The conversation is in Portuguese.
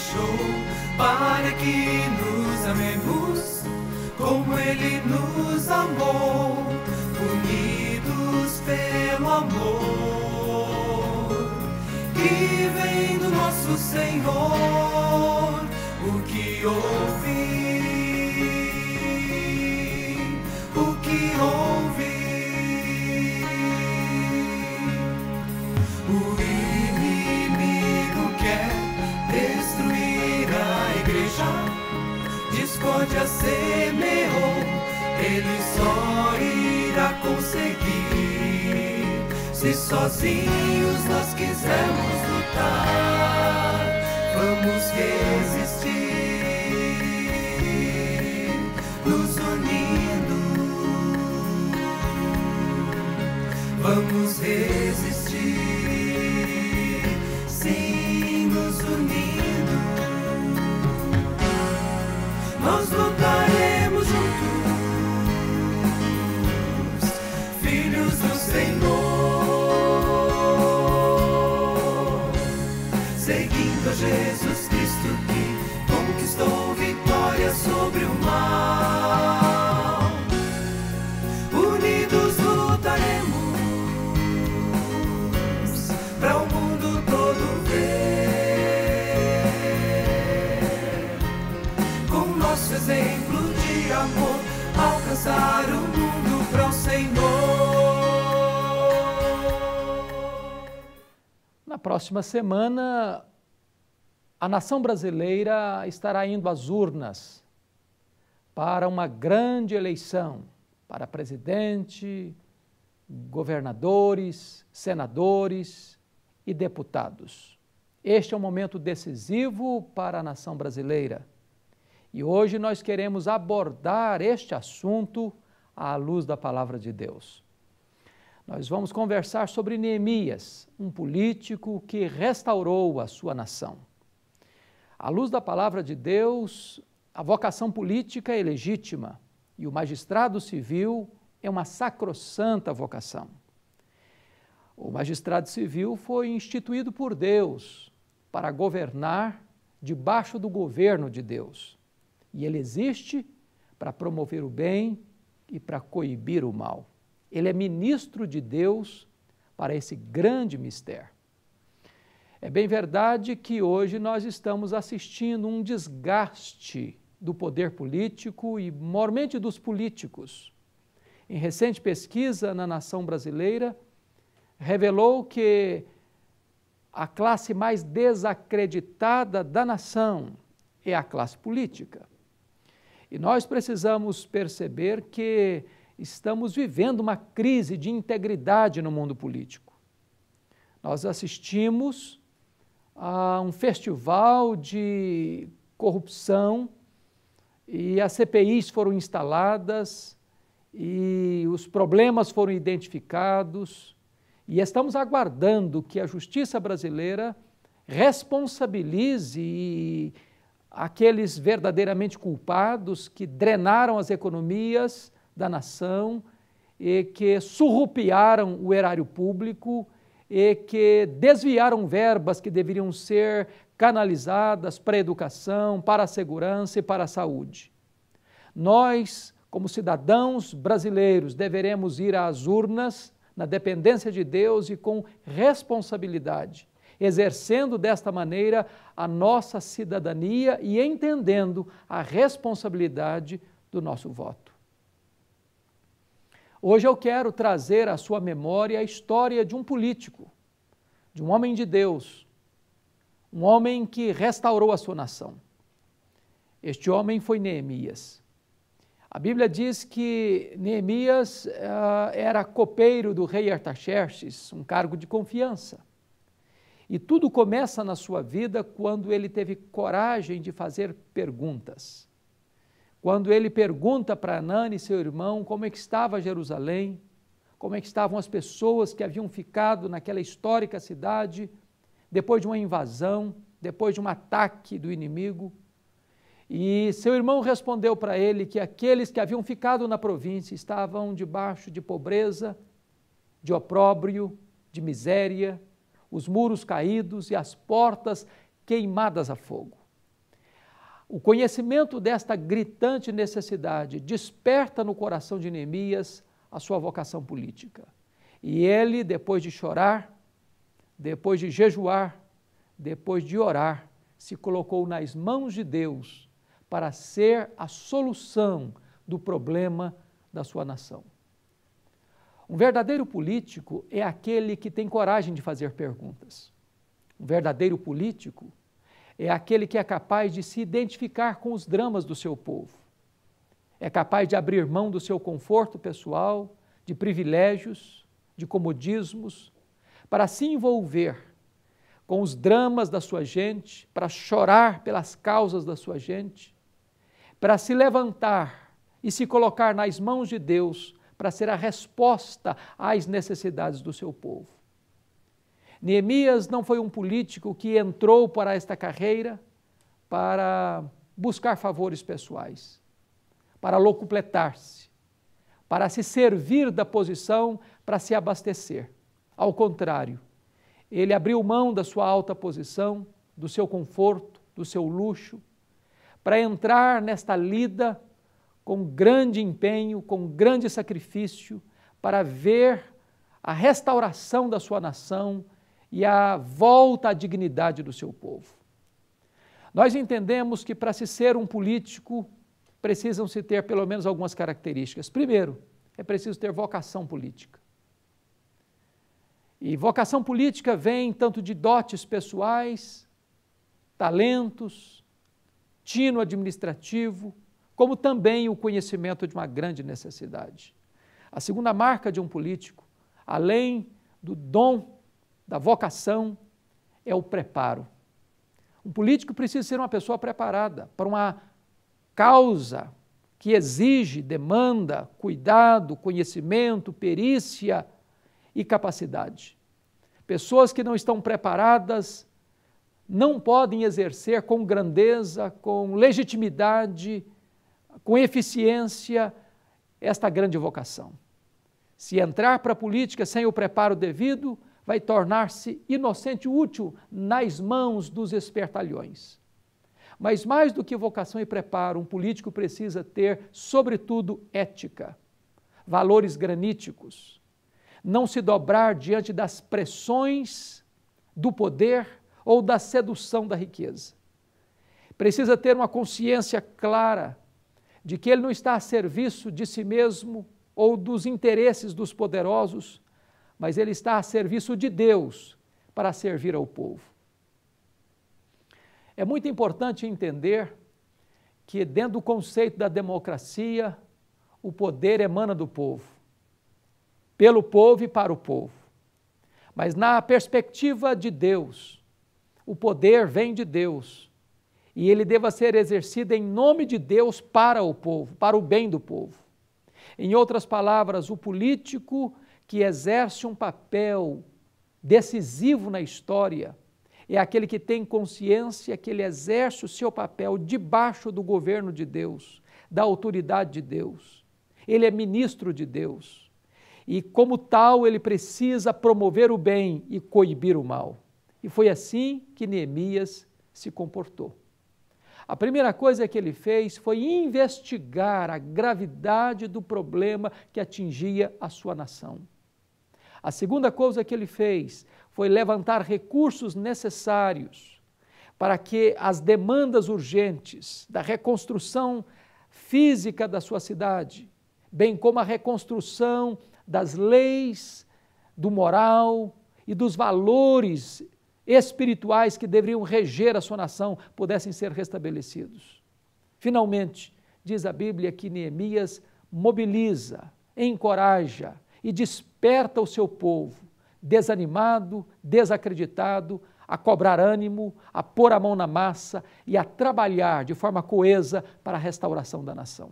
deixou para que nos amemos como Ele nos amou, unidos pelo amor que vem do nosso Senhor. O que ouvi, o que ouvi. O inimigo quer destruir a igreja, discórdia semeou, ele só irá conseguir se sozinhos nós quisermos lutar. Vamos resistir, nos unindo. Vamos resistir, sim, nos unindo. Nós lutaremos juntos, filhos do Senhor, seguindo a Jesus Cristo que conquistou vitória sobre o mal. Unidos lutaremos para o mundo todo ver, com nosso exemplo de amor, alcançar o mundo para o Senhor. Na próxima semana, a nação brasileira estará indo às urnas para uma grande eleição para presidente, governadores, senadores e deputados. Este é um momento decisivo para a nação brasileira. E hoje nós queremos abordar este assunto à luz da palavra de Deus. Nós vamos conversar sobre Neemias, um político que restaurou a sua nação. À luz da palavra de Deus, a vocação política é legítima e o magistrado civil é uma sacrossanta vocação. O magistrado civil foi instituído por Deus para governar debaixo do governo de Deus. E ele existe para promover o bem e para coibir o mal. Ele é ministro de Deus para esse grande mistério. É bem verdade que hoje nós estamos assistindo um desgaste do poder político e, mormente, dos políticos. Em recente pesquisa na nação brasileira, revelou que a classe mais desacreditada da nação é a classe política. E nós precisamos perceber que estamos vivendo uma crise de integridade no mundo político. Nós assistimos a um festival de corrupção e as CPIs foram instaladas e os problemas foram identificados e estamos aguardando que a justiça brasileira responsabilize aqueles verdadeiramente culpados que drenaram as economias da nação e que surrupiaram o erário público e que desviaram verbas que deveriam ser canalizadas para a educação, para a segurança e para a saúde. Nós, como cidadãos brasileiros, deveremos ir às urnas na dependência de Deus e com responsabilidade, exercendo desta maneira a nossa cidadania e entendendo a responsabilidade do nosso voto. Hoje eu quero trazer à sua memória a história de um político, de um homem de Deus, um homem que restaurou a sua nação. Este homem foi Neemias. A Bíblia diz que Neemias era copeiro do rei Artaxerxes, um cargo de confiança. E tudo começa na sua vida quando ele teve coragem de fazer perguntas. Quando ele pergunta para Anani, seu irmão, como é que estava Jerusalém, como é que estavam as pessoas que haviam ficado naquela histórica cidade, depois de uma invasão, depois de um ataque do inimigo. E seu irmão respondeu para ele que aqueles que haviam ficado na província estavam debaixo de pobreza, de opróbrio, de miséria, os muros caídos e as portas queimadas a fogo. O conhecimento desta gritante necessidade desperta no coração de Neemias a sua vocação política. E ele, depois de chorar, depois de jejuar, depois de orar, se colocou nas mãos de Deus para ser a solução do problema da sua nação. Um verdadeiro político é aquele que tem coragem de fazer perguntas. Um verdadeiro político é aquele que é capaz de se identificar com os dramas do seu povo. É capaz de abrir mão do seu conforto pessoal, de privilégios, de comodismos, para se envolver com os dramas da sua gente, para chorar pelas causas da sua gente, para se levantar e se colocar nas mãos de Deus para ser a resposta às necessidades do seu povo. Neemias não foi um político que entrou para esta carreira para buscar favores pessoais, para locupletar-se, para se servir da posição para se abastecer. Ao contrário, ele abriu mão da sua alta posição, do seu conforto, do seu luxo, para entrar nesta lida com grande empenho, com grande sacrifício, para ver a restauração da sua nação e a volta à dignidade do seu povo. Nós entendemos que para se ser um político, precisam-se ter pelo menos algumas características. Primeiro, é preciso ter vocação política. E vocação política vem tanto de dotes pessoais, talentos, tino administrativo, como também o conhecimento de uma grande necessidade. A segunda marca de um político, além do dom, da vocação, é o preparo. Um político precisa ser uma pessoa preparada para uma causa que exige, demanda, cuidado, conhecimento, perícia e capacidade. Pessoas que não estão preparadas não podem exercer com grandeza, com legitimidade, com eficiência esta grande vocação. Se entrar para a política sem o preparo devido, vai tornar-se inocente e útil nas mãos dos espertalhões. Mas mais do que vocação e preparo, um político precisa ter, sobretudo, ética, valores graníticos, não se dobrar diante das pressões do poder ou da sedução da riqueza. Precisa ter uma consciência clara de que ele não está a serviço de si mesmo ou dos interesses dos poderosos, mas ele está a serviço de Deus para servir ao povo. É muito importante entender que dentro do conceito da democracia, o poder emana do povo, pelo povo e para o povo. Mas na perspectiva de Deus, o poder vem de Deus e ele deva ser exercido em nome de Deus para o povo, para o bem do povo. Em outras palavras, o político que exerce um papel decisivo na história é aquele que tem consciência que ele exerce o seu papel debaixo do governo de Deus, da autoridade de Deus. Ele é ministro de Deus e, como tal, ele precisa promover o bem e coibir o mal. E foi assim que Neemias se comportou. A primeira coisa que ele fez foi investigar a gravidade do problema que atingia a sua nação. A segunda coisa que ele fez foi levantar recursos necessários para que as demandas urgentes da reconstrução física da sua cidade, bem como a reconstrução das leis, do moral e dos valores espirituais que deveriam reger a sua nação, pudessem ser restabelecidos. Finalmente, diz a Bíblia que Neemias mobiliza, encoraja e desperta o seu povo, desanimado, desacreditado, a cobrar ânimo, a pôr a mão na massa e a trabalhar de forma coesa para a restauração da nação.